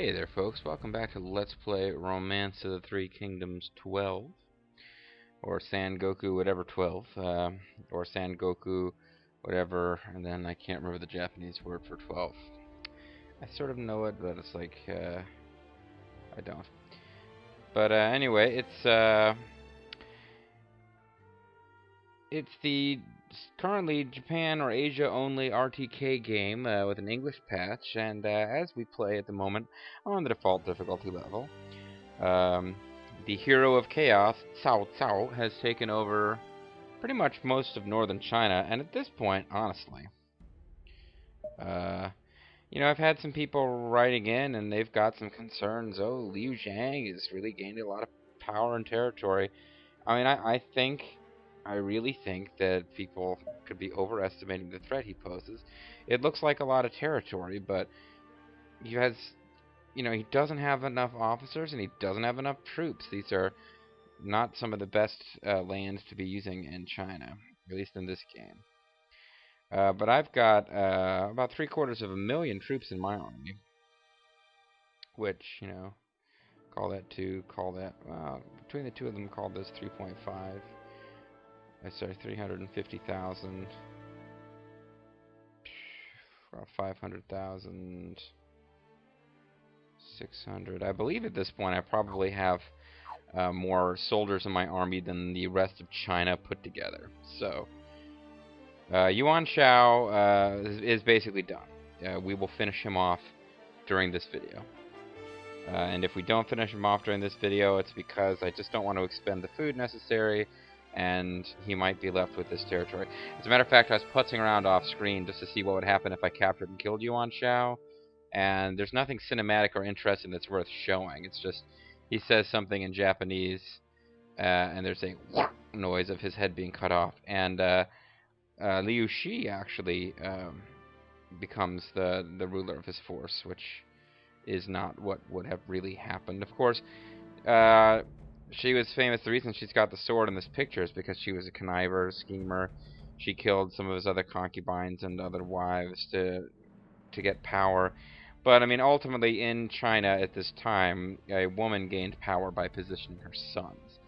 Hey there, folks. Welcome back to Let's Play Romance of the Three Kingdoms 12, or Sangoku whatever 12, or Sangoku whatever, and then I can't remember the Japanese word for 12. I sort of know it, but it's like, I don't. But anyway, it's the currently Japan or Asia only RTK game with an English patch, and as we play at the moment on the default difficulty level, the hero of chaos, Cao Cao, has taken over pretty much most of northern China, and at this point, honestly, I've had some people writing in, and they've got some concerns. Oh, Liu Zhang has really gained a lot of power and territory. I mean, I really think that people could be overestimating the threat he poses. It looks like a lot of territory, but he has, he doesn't have enough officers and he doesn't have enough troops. These are not some of the best lands to be using in China, at least in this game. But I've got about 750,000 troops in my army, which, call that 2, call that, between the two of them, call this 3.5. Sorry, 350,000, 500,000, 600. I believe at this point I probably have more soldiers in my army than the rest of China put together. So, Yuan Shao is basically done. We will finish him off during this video. And if we don't finish him off during this video, it's because I just don't want to expend the food necessary, and he might be left with this territory. As a matter of fact, I was putzing around off screen just to see what would happen if I captured and killed Yuan Shao, and there's nothing cinematic or interesting that's worth showing. It's just, he says something in Japanese, and there's a noise of his head being cut off, and Liu Shi actually becomes the ruler of his force, which is not what would have really happened. Of course, she was famous. The reason she's got the sword in this picture is because she was a conniver, schemer. She killed some of his other concubines and other wives to get power. But I mean, ultimately, in China at this time, a woman gained power by positioning her sons.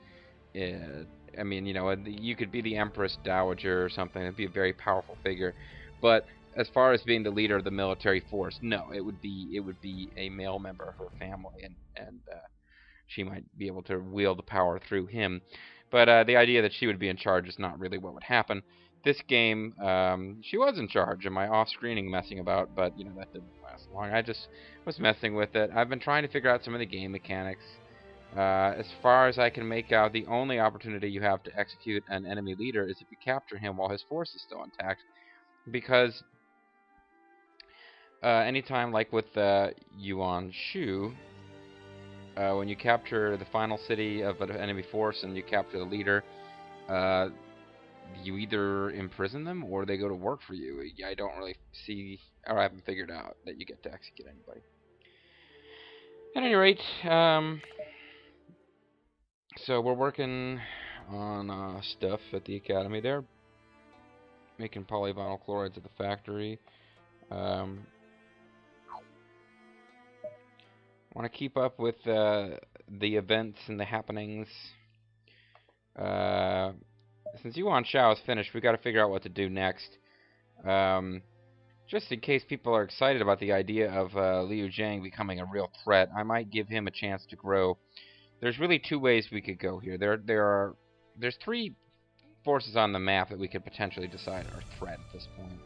I mean, you could be the Empress Dowager or something. It'd be a very powerful figure. But as far as being the leader of the military force, no, it would be a male member of her family, and she might be able to wield the power through him. But the idea that she would be in charge is not really what would happen. This game, she was in charge, and my off-screening messing about, but that didn't last long. I just was messing with it. I've been trying to figure out some of the game mechanics. As far as I can make out, the only opportunity you have to execute an enemy leader is if you capture him while his force is still intact, because anytime, like with Yuan Shu, when you capture the final city of an enemy force and you capture the leader, you either imprison them or they go to work for you. I don't really see, or I haven't figured out that you get to execute anybody. At any rate, so we're working on stuff at the academy there, making polyvinyl chlorides at the factory. Want to keep up with the events and the happenings. Since Yuan Shao is finished, we've got to figure out what to do next. Just in case people are excited about the idea of Liu Zhang becoming a real threat, I might give him a chance to grow. There's really two ways we could go here. There's three forces on the map that we could potentially decide are a threat at this point.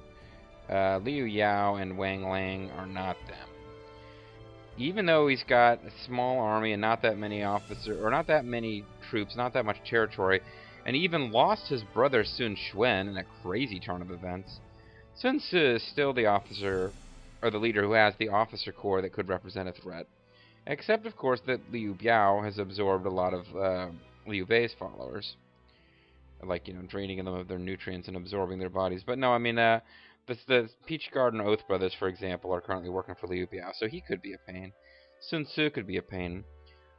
Liu Yao and Wang Lang are not them. Even though he's got a small army and not that many officers, or not that many troops, not that much territory, and he even lost his brother Sun Xuan in a crazy turn of events, Sun Tzu is still the officer, or the leader who has the officer corps that could represent a threat. Except, of course, that Liu Biao has absorbed a lot of Liu Bei's followers, like, draining them of their nutrients and absorbing their bodies. But no, I mean, the Peach Garden Oath brothers, for example, are currently working for Liu Biao, so he could be a pain. Sun Tzu could be a pain.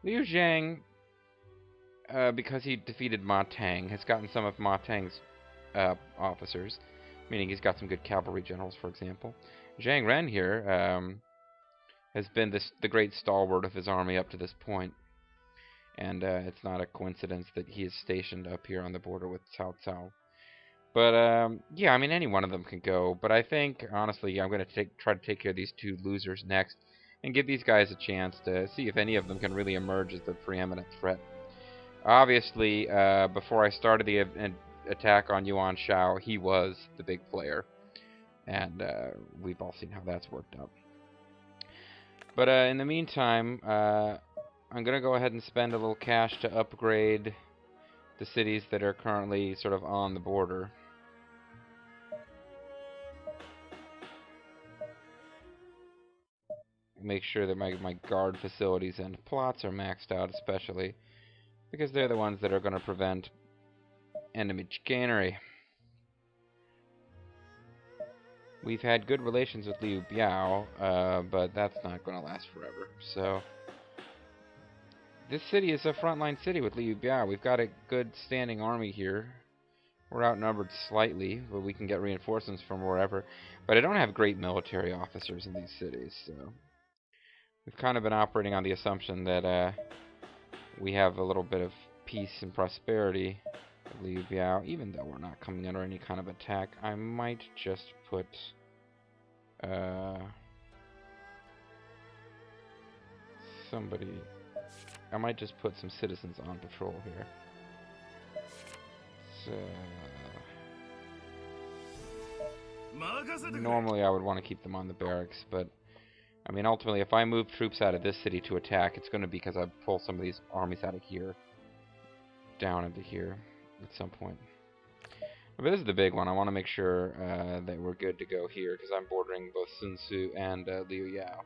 Liu Zhang, because he defeated Ma Tang, has gotten some of Ma Tang's officers, meaning he's got some good cavalry generals, for example. Zhang Ren here has been the great stalwart of his army up to this point. And it's not a coincidence that he is stationed up here on the border with Cao Cao. But, yeah, I mean, any one of them can go. But I think, honestly, I'm going to try to take care of these two losers next and give these guys a chance to see if any of them can really emerge as the preeminent threat. Obviously, before I started the attack on Yuan Shao, he was the big player. And we've all seen how that's worked out. But in the meantime, I'm going to go ahead and spend a little cash to upgrade the cities that are currently sort of on the border. Make sure that my guard facilities and plots are maxed out, especially because they're the ones that are going to prevent enemy chicanery. We've had good relations with Liu Biao, but that's not going to last forever. So this city is a frontline city with Liu Biao. We've got a good standing army here. We're outnumbered slightly, but we can get reinforcements from wherever. But I don't have great military officers in these cities, so we've kind of been operating on the assumption that we have a little bit of peace and prosperity with Liu Biao, even though we're not coming under any kind of attack. I might just put I might just put some citizens on patrol here. So normally I would want to keep them on the barracks, but I mean, ultimately, if I move troops out of this city to attack, it's going to be because I pull some of these armies out of here, down into here, at some point. But this is the big one. I want to make sure that we're good to go here, because I'm bordering both Sun Tzu and Liu Yao.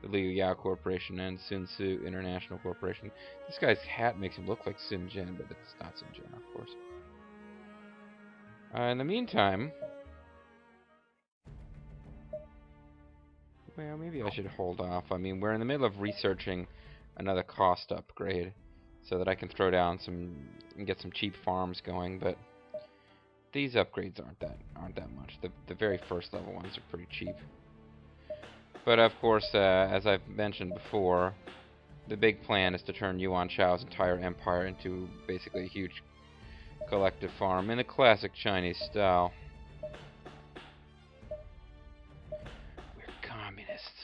The Liu Yao Corporation and Sun Tzu International Corporation. This guy's hat makes him look like Sun Jian, but it's not Sun Jian, of course. In the meantime, well, maybe I should hold off. I mean, we're in the middle of researching another cost upgrade so that I can throw down some and get some cheap farms going, but these upgrades aren't that much. The very first level ones are pretty cheap. But of course, as I've mentioned before, the big plan is to turn Yuan Shao's entire empire into basically a huge collective farm in the classic Chinese style.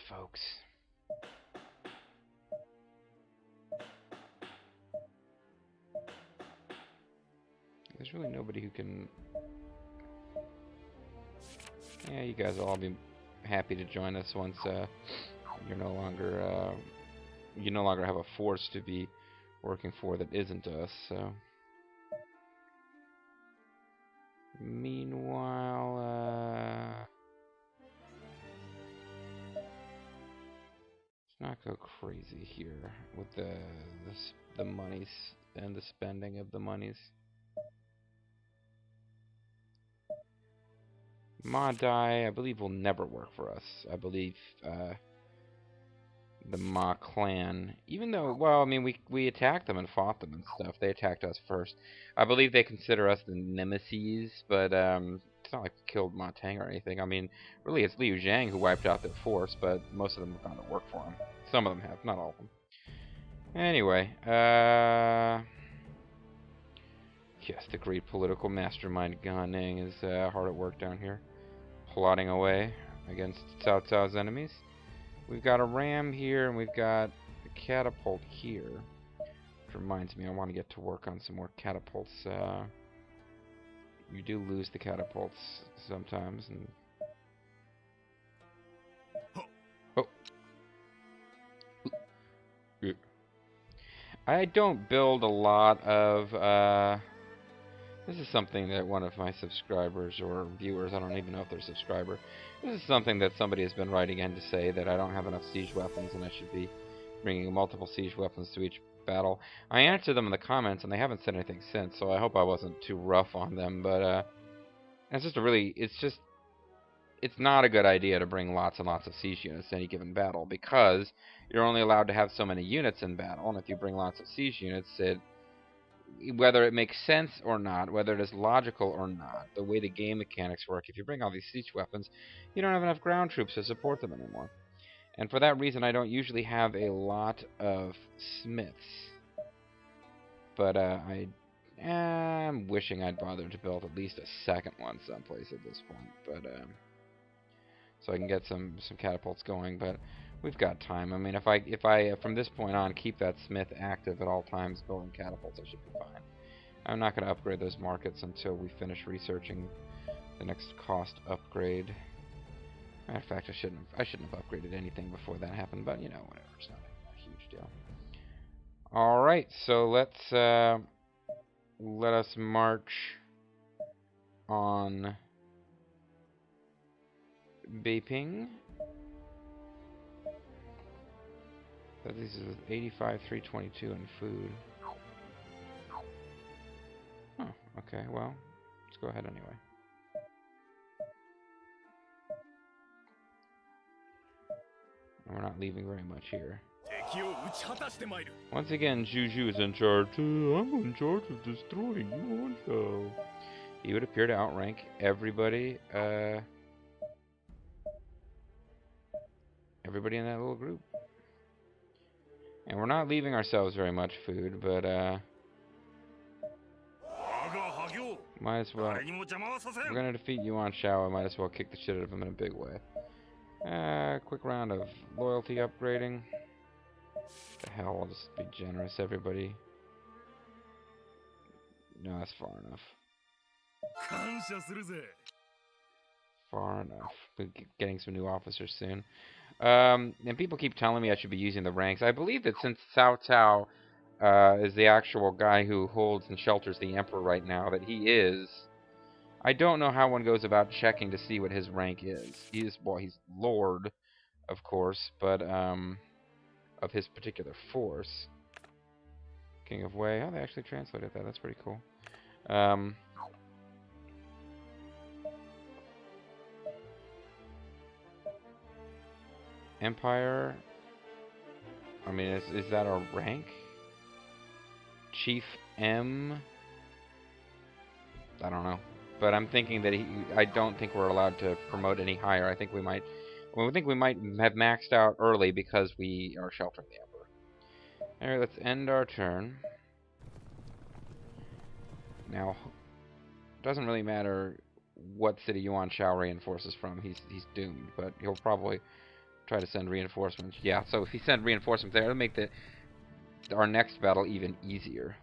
Folks. There's really nobody who can... Yeah, you guys will all be happy to join us once you no longer have a force to be working for that isn't us, so... Meanwhile, not go crazy here with the monies and the spending of the monies. Ma Dai, I believe, will never work for us. I believe the Ma clan, even though, well, I mean, we attacked them and fought them and stuff. They attacked us first. I believe they consider us the nemesis, but it's not like we killed Ma Tang or anything. I mean, really, it's Liu Zhang who wiped out their force, but most of them have gone to work for him. Some of them have, not all of them. Anyway, yes, the great political mastermind Gan Ning is hard at work down here, plotting away against Cao Cao's enemies. We've got a ram here, and we've got a catapult here. Which reminds me, I want to get to work on some more catapults. You do lose the catapults sometimes, and... Oh! I don't build a lot of, this is something that one of my subscribers or viewers, I don't even know if they're a subscriber, this is something that somebody has been writing in to say that I don't have enough siege weapons and I should be bringing multiple siege weapons to each battle. I answered them in the comments and they haven't said anything since, so I hope I wasn't too rough on them, but it's just it's not a good idea to bring lots and lots of siege units to any given battle, because you're only allowed to have so many units in battle, and if you bring lots of siege units, whether it makes sense or not, whether it is logical or not, the way the game mechanics work, if you bring all these siege weapons, you don't have enough ground troops to support them anymore. And for that reason, I don't usually have a lot of smiths. But I'm wishing I'd bothered to build at least a second one someplace at this point. But so I can get some catapults going. But we've got time. I mean, if I from this point on keep that smith active at all times building catapults, I should be fine. I'm not going to upgrade those markets until we finish researching the next cost upgrade. Matter of fact, I shouldn't have upgraded anything before that happened, but you know, whatever. It's not a huge deal. All right, so let us march on Beiping. So this is with 85, 322 in food. Oh, okay, well, let's go ahead anyway. We're not leaving very much here. Once again, Juju is in charge. I'm in charge of destroying Yuan Shao. He would appear to outrank everybody, everybody in that little group. And we're not leaving ourselves very much food, but might as well. We're gonna defeat Yuan Shao. I might as well kick the shit out of him in a big way. Quick round of loyalty upgrading. The hell, I'll just be generous, everybody. No, that's far enough. Far enough. We're getting some new officers soon. And people keep telling me I should be using the ranks. I believe that since Cao Cao is the actual guy who holds and shelters the Emperor right now, that he is. I don't know how one goes about checking to see what his rank is. He's Lord, of course, but of his particular force. King of Wei. Oh, they actually translated that. That's pretty cool. Empire. I mean, is that our rank? Chief M. I don't know. But I'm thinking that I don't think we're allowed to promote any higher. I think we might. Well, I think we might have maxed out early because we are sheltering the Emperor. Alright, let's end our turn. Now, it doesn't really matter what city Yuan Shao reinforces from. He's doomed, but he'll probably try to send reinforcements. Yeah, so if he sends reinforcements there, it'll make our next battle even easier.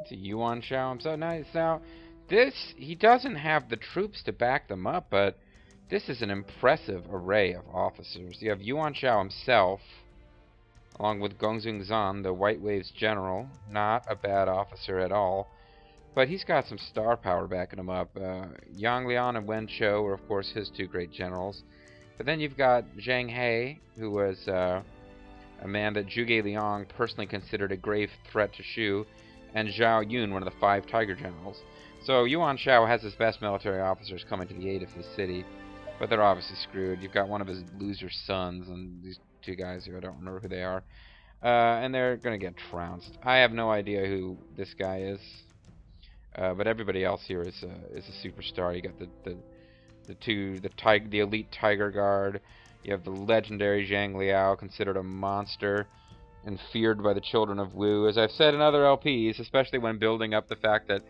To Yuan Shao himself. Now, he doesn't have the troops to back them up, but this is an impressive array of officers. You have Yuan Shao himself, along with Gongzheng Zan, the White Wave's general. Not a bad officer at all, but he's got some star power backing him up. Yang Liang and Wen Chou are, of course, his two great generals. But then you've got Zhang He, who was a man that Zhuge Liang personally considered a grave threat to Shu, and Zhao Yun, one of the 5 Tiger Generals. So Yuan Shao has his best military officers coming to the aid of his city, but they're obviously screwed. You've got one of his loser sons, and these two guys here, I don't remember who they are, and they're going to get trounced. I have no idea who this guy is, but everybody else here is a superstar. You got the elite Tiger Guard. You have the legendary Zhang Liao, considered a monster and feared by the children of Wu. As I've said in other LPs, especially when building up the fact that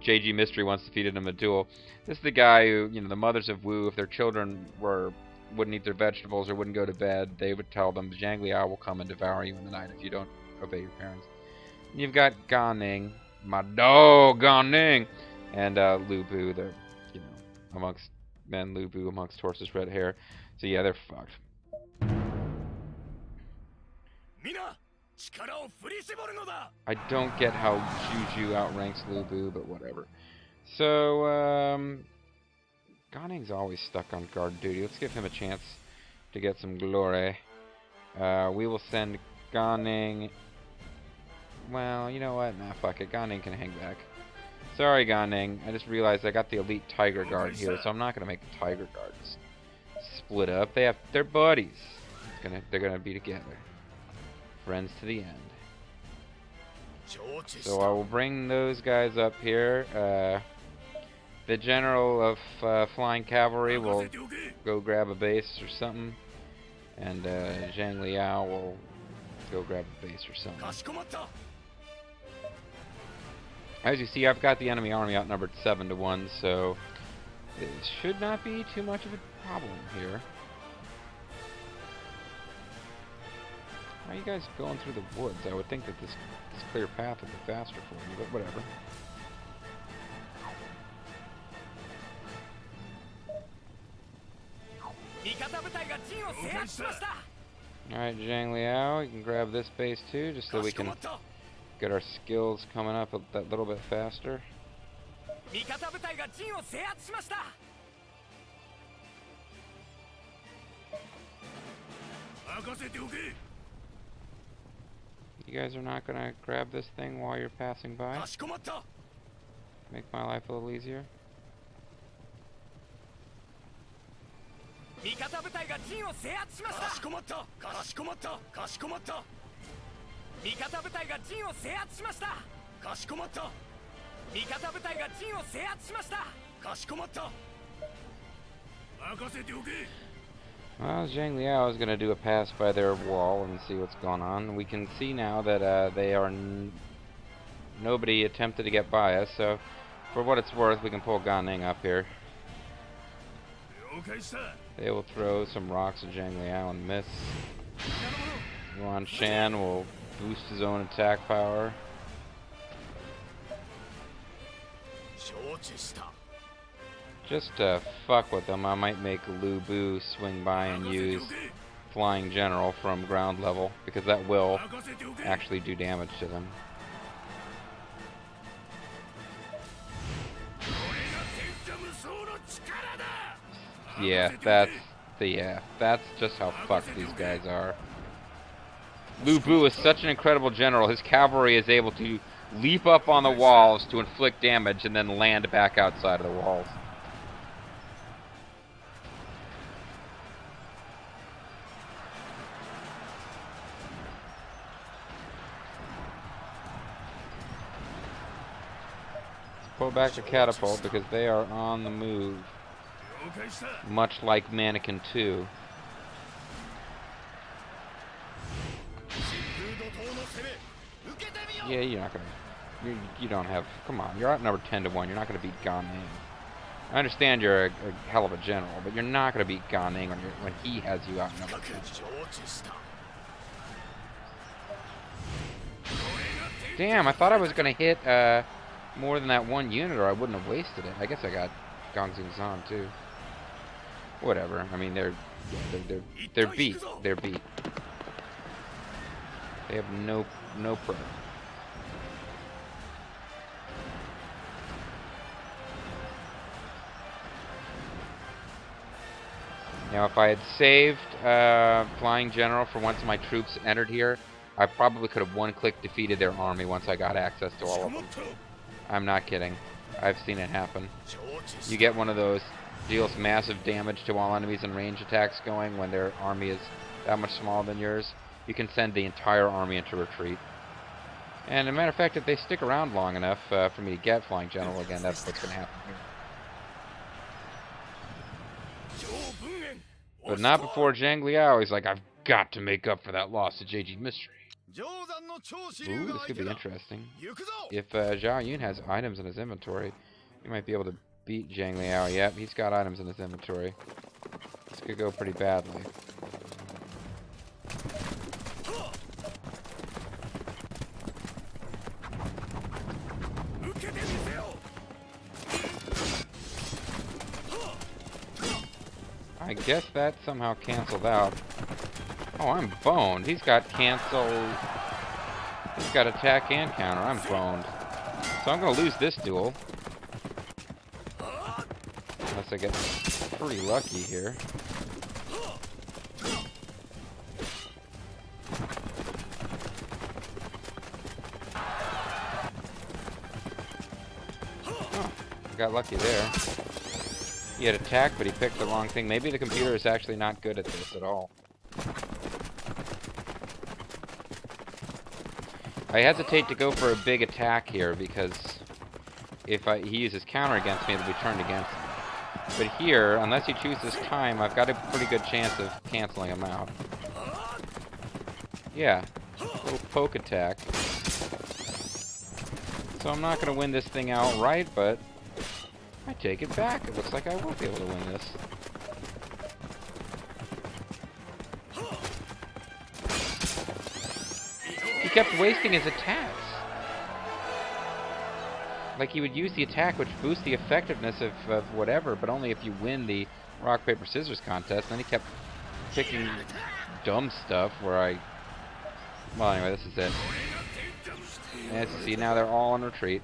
JG Mystery once defeated him in a duel, this is the guy who, the mothers of Wu, if their children wouldn't eat their vegetables or wouldn't go to bed, they would tell them, Zhang Liao will come and devour you in the night if you don't obey your parents. And you've got Gan Ning, my dog, Gan Ning, and Lu Bu, amongst men, Lu Bu amongst horses, red hair. So yeah, they're fucked. I don't get how Juju outranks Lu Bu, but whatever. So, Gan Ning's always stuck on guard duty. Let's give him a chance to get some glory. We will send Gan Ning. Well, you know what? Nah, fuck it. Gan Ning can hang back. Sorry, Gan Ning. I just realized I got the elite Tiger Guard here, so I'm not gonna make the Tiger Guards split up. They're buddies. They're gonna be together. Friends to the end. So I will bring those guys up here. the general of flying cavalry will go grab a base or something, and Zhang Liao will go grab a base or something. As you see, I've got the enemy army outnumbered 7-1, so it should not be too much of a problem here. How are you guys going through the woods? I would think that this clear path would be faster for you, but whatever. Alright, Zhang Liao, you can grab this base too, just so we can get our skills coming up that little bit faster. You guys are not gonna grab this thing while you're passing by? Make my life a little easier? Well, Zhang Liao is going to do a pass by their wall and see what's going on. We can see now that they are nobody attempted to get by us, so for what it's worth, we can pull Gan Ning up here. They will throw some rocks at Zhang Liao and miss. Yuan Shan will boost his own attack power. Just to fuck with them, I might make Lu Bu swing by and use Flying General from ground level, because that will actually do damage to them. Yeah, that's just how fucked these guys are. Lu Bu is such an incredible general. His cavalry is able to leap up on the walls to inflict damage and then land back outside of the walls. Let's pull back the catapult because they are on the move. Much like Mannequin 2. Yeah, you're not gonna. You don't have. Come on, you're outnumbered 10-1. You're not gonna beat Gan Ning. I understand you're a hell of a general, but you're not gonna beat Gan Ning when he has you outnumbered. Damn, I thought I was gonna hit more than that one unit, or I wouldn't have wasted it. I guess I got Gongxing Zhan too. Whatever. I mean, they're beat. They're beat. They have no pro. Now, if I had saved Flying General for once my troops entered here, I probably could have one-click defeated their army once I got access to all of them. I'm not kidding. I've seen it happen. You get one of those deals massive damage to all enemies and range attacks going when their army is that much smaller than yours. You can send the entire army into retreat. And as a matter of fact, if they stick around long enough for me to get Flying General again, that's what's going to happen here. But not before Zhang Liao. He's like, I've got to make up for that loss to JG Mystery. Ooh, this could be interesting. If Zhao Yun has items in his inventory, he might be able to beat Zhang Liao. Yep, he's got items in his inventory. This could go pretty badly. I guess that somehow canceled out. Oh, I'm boned. He's got cancel. He's got attack and counter. I'm boned. So I'm going to lose this duel. Unless I get pretty lucky here. Oh, I got lucky there. He had attack, but he picked the wrong thing. Maybe the computer is actually not good at this at all. I hesitate to go for a big attack here because if he uses counter against me, it'll be turned against me. But here, unless he chooses time, I've got a pretty good chance of canceling him out. Yeah, little poke attack. So I'm not going to win this thing outright, but I take it back. It looks like I will be able to win this. He kept wasting his attacks. Like, he would use the attack, which boosts the effectiveness of whatever, but only if you win the rock, paper, scissors contest. And then he kept picking dumb stuff where I... Well, anyway, this is it. As you see, now they're all in retreat.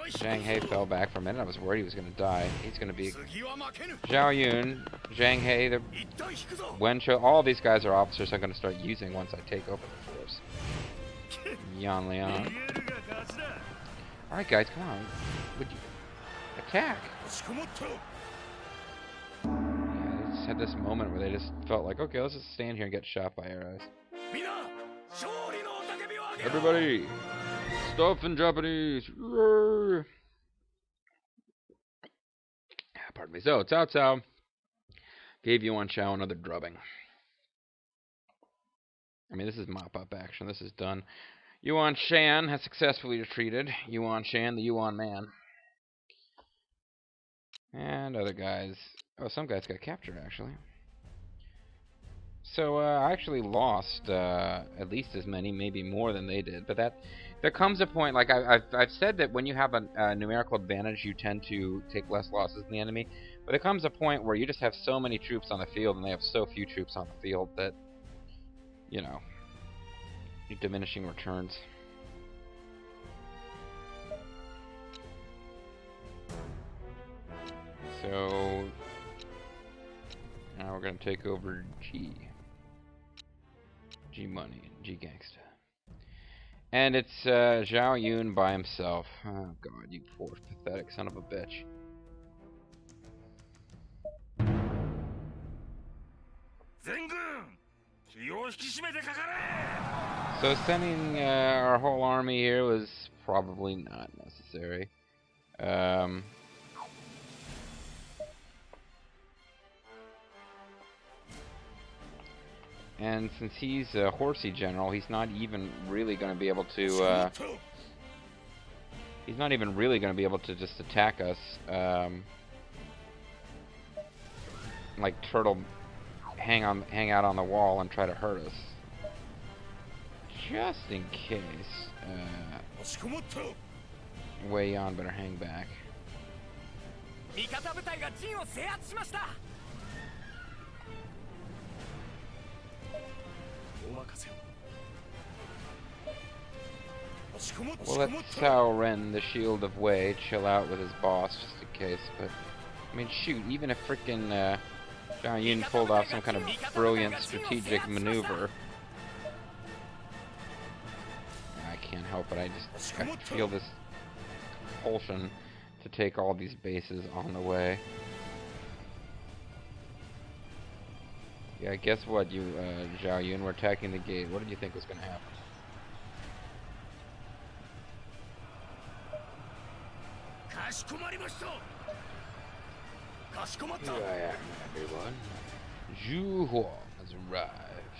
Zhang He fell back for a minute. I was worried he was going to die. He's going to be... Zhao Yun, Zhang He, Yuan Shao, all these guys are officers I'm going to start using once I take over the force. Yan Liang. Alright guys, come on. Would you... Attack! Yeah, they just had this moment where they just felt like, okay, let's just stand here and get shot by arrows. Everybody! Stuff in Japanese! Pardon me. So, Cao Cao gave Yuan Shao another drubbing. I mean, this is mop-up action. This is done. Yuan Shan has successfully retreated. Yuan Shan, the Yuan man. And other guys. Oh, some guys got captured, actually. So, I actually lost at least as many, maybe more than they did. But there comes a point, like I've said that when you have a numerical advantage, you tend to take less losses than the enemy. But there comes a point where you just have so many troops on the field, and they have so few troops on the field that, you know, diminishing returns. So now we're gonna take over G Money, G Gangsta, and it's Zhao Yun by himself. Oh God, you poor pathetic son of a bitch. So sending our whole army here was probably not necessary. And since he's a horsey general, he's not even really going to be able to. He's not even really going to be able to just attack us. Like turtle, hang out on the wall and try to hurt us. Just in case. Wei Yan better hang back. We'll let Cao Ren, the Shield of Wei, chill out with his boss just in case, but I mean shoot, even if frickin' Zhao Yun pulled off some kind of brilliant strategic maneuver, I can't help it, I feel this compulsion to take all these bases on the way. Yeah, guess what, you Zhao Yun, we're attacking the gate. What did you think was going to happen? Here I am, everyone. Zhu Huo has arrived.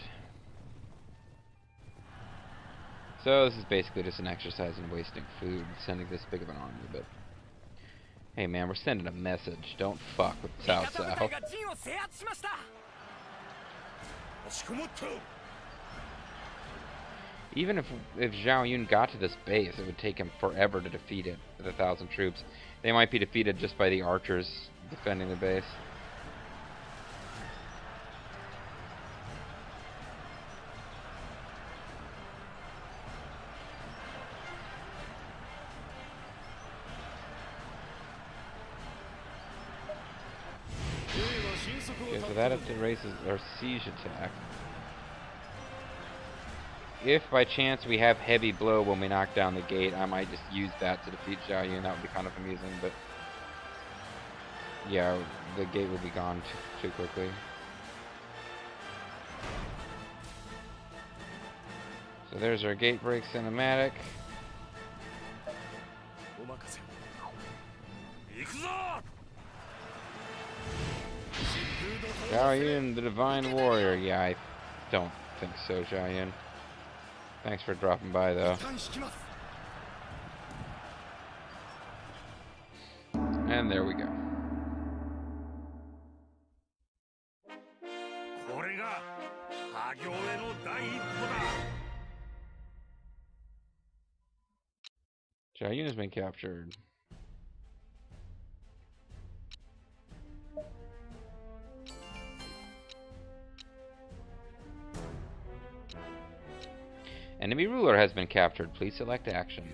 So this is basically just an exercise in wasting food, sending this big of an army, but hey man, we're sending a message. Don't fuck with Cao Cao. Even if Zhao Yun got to this base, it would take him forever to defeat it with 1,000 troops. They might be defeated just by the archers defending the base. Okay, so that erases our siege attack. If by chance we have heavy blow when we knock down the gate, I might just use that to defeat Zhao Yun. That would be kind of amusing, but yeah, the gate would be gone too quickly. So there's our gate break cinematic. Zhao Yun, the Divine Warrior. Yeah, I don't think so, Zhao Yun. Thanks for dropping by, though. And there we go. Zhao Yun has been captured. Enemy ruler has been captured. Please select action.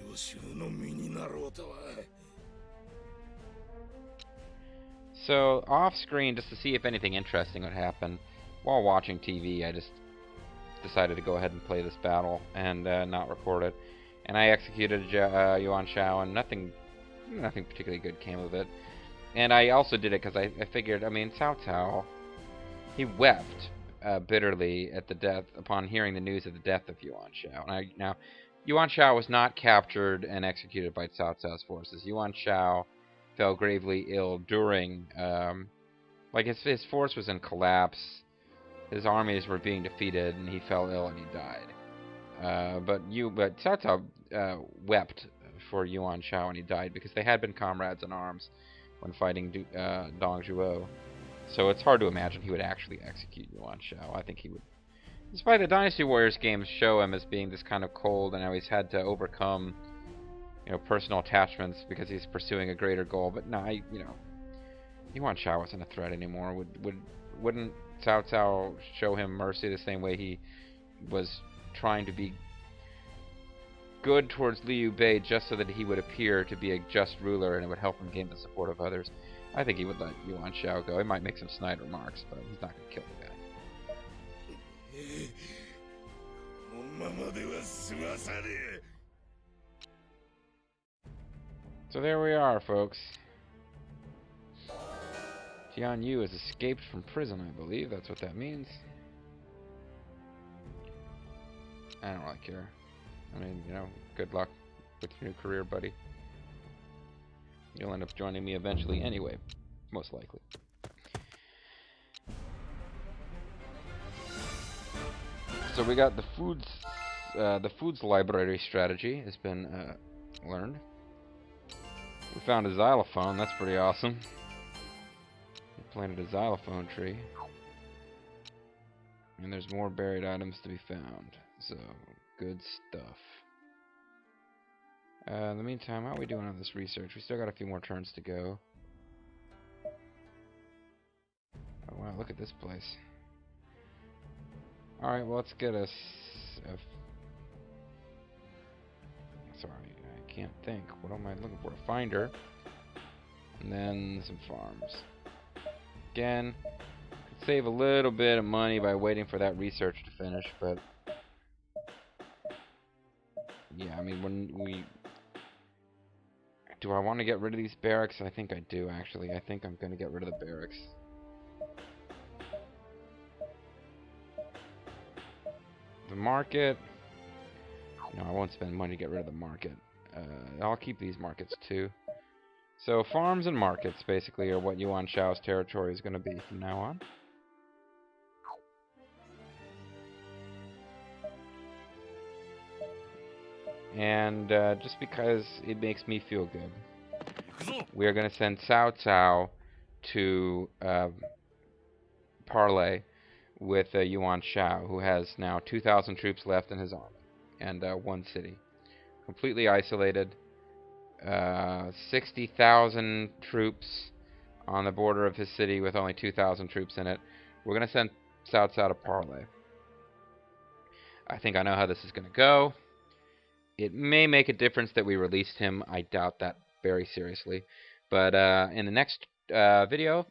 So, off screen, just to see if anything interesting would happen, while watching TV, I just decided to go ahead and play this battle and not record it. And I executed Yuan Shao, and nothing particularly good came of it. And I also did it because I figured, I mean, Cao Cao, he wept bitterly at the death upon hearing the news of the death of Yuan Shao. Now, Yuan Shao was not captured and executed by Cao Cao's forces. Yuan Shao fell gravely ill during, like his force was in collapse. His armies were being defeated, and he fell ill and he died. But Cao Cao wept for Yuan Shao when he died because they had been comrades in arms when fighting Dong Zhuo. So it's hard to imagine he would actually execute Yuan Shao. I think he would. Despite the Dynasty Warriors games show him as being this kind of cold, and how he's had to overcome, personal attachments because he's pursuing a greater goal. But no, Yuan Shao wasn't a threat anymore. Wouldn't Cao Cao show him mercy the same way he was trying to be good towards Liu Bei just so that he would appear to be a just ruler and it would help him gain the support of others? I think he would let Yuan Shao go. He might make some snide remarks, but he's not going to kill the guy. So there we are, folks. Jian Yu has escaped from prison, I believe. That's what that means. I don't really care. I mean, good luck with your new career, buddy. You'll end up joining me eventually anyway, most likely. So we got the foods library strategy has been learned. We found a xylophone. That's pretty awesome. We planted a xylophone tree, and there's more buried items to be found. So good stuff. In the meantime, how are we doing on this research? We still got a few more turns to go. Oh wow, look at this place. Alright, well, let's get us... Sorry, I can't think. What am I looking for? A finder. And then some farms. Again, could save a little bit of money by waiting for that research to finish, but... Yeah, I mean, when we... Do I want to get rid of these barracks? I think I do, actually. I think I'm going to get rid of the barracks. The market... No, I won't spend money to get rid of the market. I'll keep these markets, too. So, farms and markets, basically, are what Yuan Shao's territory is going to be from now on. And just because it makes me feel good, we are going to send Cao Cao to parley with Yuan Shao, who has now 2,000 troops left in his army, and one city. Completely isolated. 60,000 troops on the border of his city with only 2,000 troops in it. We're going to send Cao Cao to parley. I think I know how this is going to go. It may make a difference that we released him. I doubt that very seriously. But in the next video,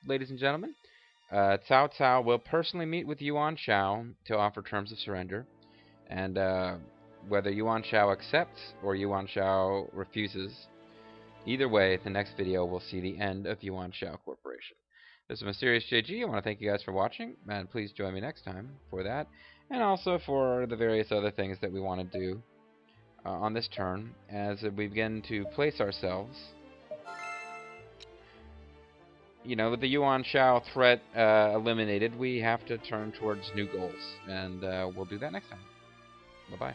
ladies and gentlemen, Cao Cao will personally meet with Yuan Shao to offer terms of surrender. And whether Yuan Shao accepts or Yuan Shao refuses, either way, the next video will see the end of Yuan Shao Corporation. This is Mysterious JG. I want to thank you guys for watching, and please join me next time for that, and also for the various other things that we want to do on this turn as we begin to place ourselves you know, with the Yuan Shao threat eliminated, we have to turn towards new goals, and we'll do that next time. Bye-bye.